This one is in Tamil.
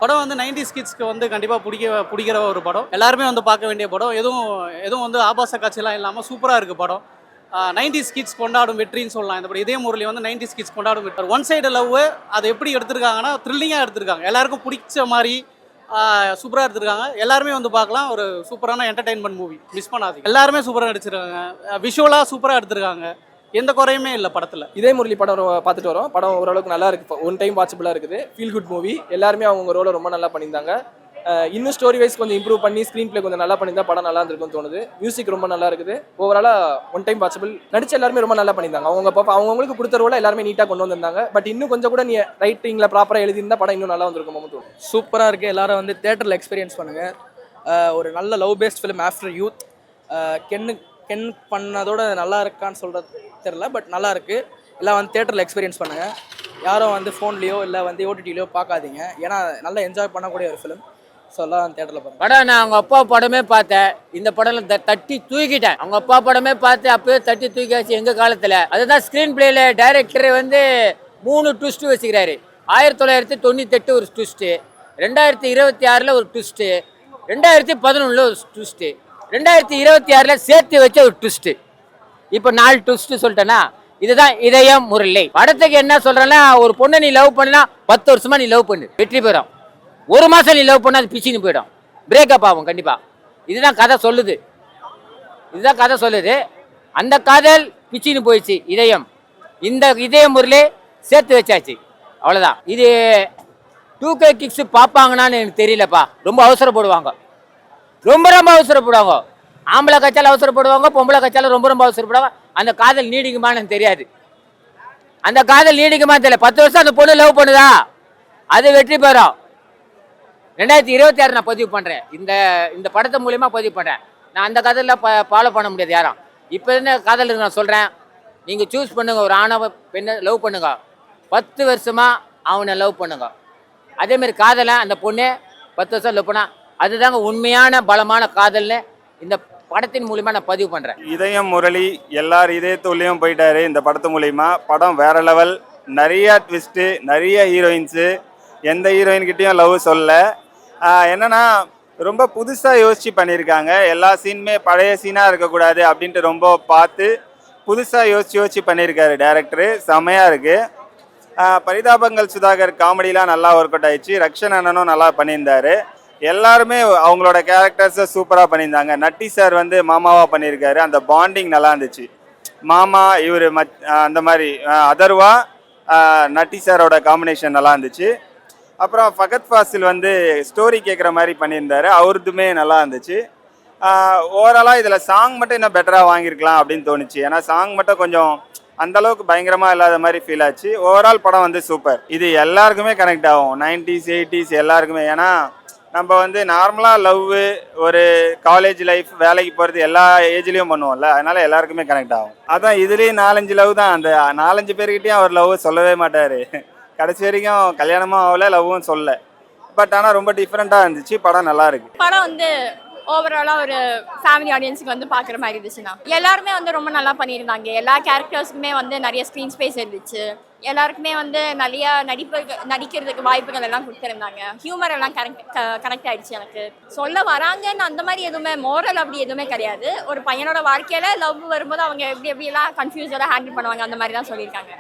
படம் வந்து 90s கிட்ஸ்க்கு வந்து கண்டிப்பாக பிடிக்கிற ஒரு படம். எல்லாருமே வந்து பார்க்க வேண்டிய படம். எதுவும் வந்து ஆபாச காட்சியெல்லாம் இல்லாமல் சூப்பராக இருக்குது படம். 90s கிட்ஸ் கொண்டாடும் வெற்றின்னு சொல்லலாம். இந்த படம் இதே முரளி வந்து 90s கிட்ஸ் கொண்டாடும் வெற்றி. ஒன் சைடு லவ் அதை எப்படி எடுத்திருக்காங்கன்னா த்ரில்லிங்காக எடுத்திருக்காங்க. எல்லாருக்கும் பிடிச்ச மாதிரி சூப்பராக எடுத்திருக்காங்க. எல்லாருமே வந்து பார்க்கலாம். ஒரு சூப்பரான என்டர்டைன்மெண்ட் மூவி. மிஸ் பண்ணாதீங்க. எல்லாருமே சூப்பராக நடிச்சிருக்காங்க. விஷுவலாக சூப்பராக எடுத்திருக்காங்க. எந்த குறையுமே இல்லை படத்தில். இதே முரளி படம் பார்த்துட்டு வரோம். படம் ஓரளவுக்கு நல்லா இருக்கு. ஒன் டைம் வாட்சபிளாக இருக்குது. Feel good movie. எல்லாருமே அவங்க ரோலை ரொம்ப நல்லா பண்ணியிருந்தாங்க. இன்னும் ஸ்டோரி வைஸ் கொஞ்சம் இம்ப்ரூவ் பண்ணி ஸ்க்ரீன் பிளே கொஞ்சம் நல்லா பண்ணியிருந்தா படம் நல்லா இருந்திருக்கும்னு தோணுது. மியூசிக் ரொம்ப நல்லா இருக்குது. ஓவராலாக ஒன் டைம் வாட்சபிள். நடிச்ச எல்லாருமே ரொம்ப நல்லா பண்ணியிருந்தாங்க. அவங்களுக்கு கொடுத்த ரோலை எல்லாருமே நீட்டாக கொண்டு வந்திருந்தாங்க. பட் இன்னும் கொஞ்சம் கூட நீ ரைட்டிங்கில் ப்ராப்பராக எழுதியிருந்தா படம் இன்னும் நல்லா வந்திருக்கும் தோணும். சூப்பராக இருக்குது. எல்லாரும் வந்து தேட்டரில் எக்ஸ்பீரியன்ஸ் பண்ணுங்கள். ஒரு நல்ல love based film after youth. கென் பண்ணதோட நல்லா இருக்கான்னு சொல்கிறது தெரில, பட் நல்லா இருக்குது. எல்லாம் வந்து தேட்டரில் எக்ஸ்பீரியன்ஸ் பண்ணுங்கள். யாரும் வந்து ஃபோன்லேயோ இல்லை வந்து ஓடிடிலையோ பார்க்காதீங்க. ஏன்னா நல்லா என்ஜாய் பண்ணக்கூடிய ஒரு ஃபிலிம். ஸோ எல்லாம் தேட்டரில் பாருங்கள். படம் நான் அவங்க அப்பா படமே பார்த்தேன். இந்த படம் தட்டி தூக்கிட்டேன். அவங்க அப்பா படமே பார்த்து அப்பவே தட்டி தூக்கியாச்சு எங்கள் காலத்தில். அதுதான் ஸ்க்ரீன் பிளேயில் டைரக்டர் வந்து 3 ட்விஸ்ட்டு வச்சுக்கிறாரு. 1998 ஒரு ட்விஸ்ட்டு, 2026 ஒரு ட்விஸ்ட்டு, 2011 ஒரு ட்விஸ்ட்டு, 2026 சேர்த்து வச்ச ஒரு ட்விஸ்ட்டு. இப்போ 4 ட்விஸ்ட்டு சொல்லிட்டேன்னா இதுதான் இதயம் முரளி. படத்துக்கு என்ன சொல்கிறேன்னா, ஒரு பொண்ணை நீ லவ் பண்ணினா 10 வருஷமா நீ லவ் பண்ணு, வெற்றி பெறும். 1 மாதம் நீ லவ் பண்ணால் அது பிச்சின்னு போயிடும், பிரேக்கப் ஆகும் கண்டிப்பாக. இதுதான் கதை சொல்லுது. அந்த காதல் பிச்சின்னு போயிடுச்சு. இந்த இதயம் முரளி சேர்த்து வச்சாச்சு, அவ்வளோதான். இது 2K கிக்ஸ் பார்ப்பாங்கன்னான்னு எனக்கு தெரியலப்பா. ரொம்ப அவசரப்படுவாங்க. ஆம்பளை கச்சால அவசரப்படுவாங்க, பொம்பளை கச்சால ரொம்ப அவசரப்படுவாங்க. அந்த காதல் நீடிக்குமான்னு தெரியாது. 10 வருஷம் அந்த பொண்ணு லவ் பண்ணுதா, அது வெற்றி பெறும். 2026 நான் பதிவு பண்ணுறேன். இந்த படத்தை மூலியமா பதிவு பண்ணுறேன். நான் அந்த காதலில் ஃபாலோ பண்ண முடியாது யாரும். இப்போ என்ன காதல் நான் சொல்கிறேன், நீங்கள் சூஸ் பண்ணுங்க. ஒரு ஆணவ பெண்ணை லவ் பண்ணுங்க, 10 வருஷமா அவனை லவ் பண்ணுங்க. அதேமாதிரி காதலை அந்த பொண்ணு 10 வருஷம் லவ் பண்ணா அதுதாங்க உண்மையான பலமான காதல்னு இந்த படத்தின் மூலியமா நான் பதிவு பண்றேன். இதயம் முரளி எல்லார் இதயத்துள்ளேயும் போயிட்டாரு இந்த படத்து மூலியமா. படம் வேற லெவல். நிறைய ட்விஸ்ட்டு, நிறைய ஹீரோயின்ஸு. எந்த ஹீரோயின்கிட்டையும் லவ் சொல்ல. என்னன்னா ரொம்ப புதுசாக யோசிச்சு பண்ணியிருக்காங்க. எல்லா சீனுமே பழைய சீனாக இருக்கக்கூடாது அப்படின்ட்டு ரொம்ப பார்த்து புதுசாக யோசிச்சு பண்ணியிருக்காரு டேரக்டரு. செமையாக இருக்குது. பரிதாபங்கள் சுதாகர் காமெடிலாம் நல்லா ஒர்க் அவுட் ஆயிடுச்சு. ரக்ஷன் அண்ணனும் நல்லா பண்ணியிருந்தாரு. எல்லாருமே அவங்களோட கேரக்டர்ஸை சூப்பராக பண்ணியிருந்தாங்க. நட்டி சார் வந்து மாமாவாக பண்ணியிருக்காரு. அந்த பாண்டிங் நல்லா இருந்துச்சு. மாமா இவர் அந்த மாதிரி அதர்வா நட்டி சாரோட காம்பினேஷன் நல்லா இருந்துச்சு. அப்புறம் ஃபகத் ஃபாசில் வந்து ஸ்டோரி கேட்குற மாதிரி பண்ணியிருந்தாரு. அவருதுமே நல்லா இருந்துச்சு. ஓவராலாக இதில் சாங் மட்டும் இன்னும் பெட்டராக வாங்கியிருக்கலாம் அப்படின்னு தோணுச்சு. ஏன்னா சாங் மட்டும் கொஞ்சம் அந்தளவுக்கு பயங்கரமாக இல்லாத மாதிரி ஃபீல் ஆச்சு. ஓவரால் படம் வந்து சூப்பர். இது எல்லாருக்குமே கனெக்ட் ஆகும். 90s 80s எல்லாருக்குமே. ஏன்னா நம்ம வந்து நார்மலாக லவ் ஒரு காலேஜ் லைஃப் வேலைக்கு போகிறது எல்லா ஏஜ்லேயும் பண்ணுவோம்ல, அதனால எல்லாருக்குமே கனெக்ட் ஆகும். அதான் இதுலேயும் 4-5 லவ் தான். அந்த 4-5 பேர்கிட்டையும் அவர் லவ் சொல்லவே மாட்டார். கடைசி வரைக்கும் கல்யாணமும் ஆகல, லவ்வும் சொல்ல. பட் ஆனால் ரொம்ப டிஃப்ரெண்ட்டாக இருந்துச்சு. படம் நல்லா இருக்கு. படம் வந்து ஓவராலாக ஒரு ஃபேமிலி ஆடியன்ஸுக்கு வந்து பார்க்குற மாதிரி இருந்துச்சுன்னா எல்லாருமே வந்து ரொம்ப நல்லா பண்ணியிருந்தாங்க. எல்லா கேரக்டர்ஸுக்குமே வந்து நிறைய ஸ்க்ரீன் ஸ்பேஸ் இருந்துச்சு. எல்லாருக்குமே வந்து நிறைய நடிக்கிறதுக்கு வாய்ப்புகள் எல்லாம் கொடுத்துருந்தாங்க. ஹியூமர் எல்லாம் கனெக்ட் ஆகிடுச்சு. எனக்கு சொல்ல வராங்கன்னு அந்த மாதிரி எதுவுமே மோரல் அப்படி எதுவுமே கிடையாது. ஒரு பையனோட வாழ்க்கையில் லவ் வரும்போது அவங்க எப்படியெல்லாம் கன்ஃபியூஸாக ஹேண்டில் பண்ணுவாங்க அந்த மாதிரி தான் சொல்லியிருக்காங்க.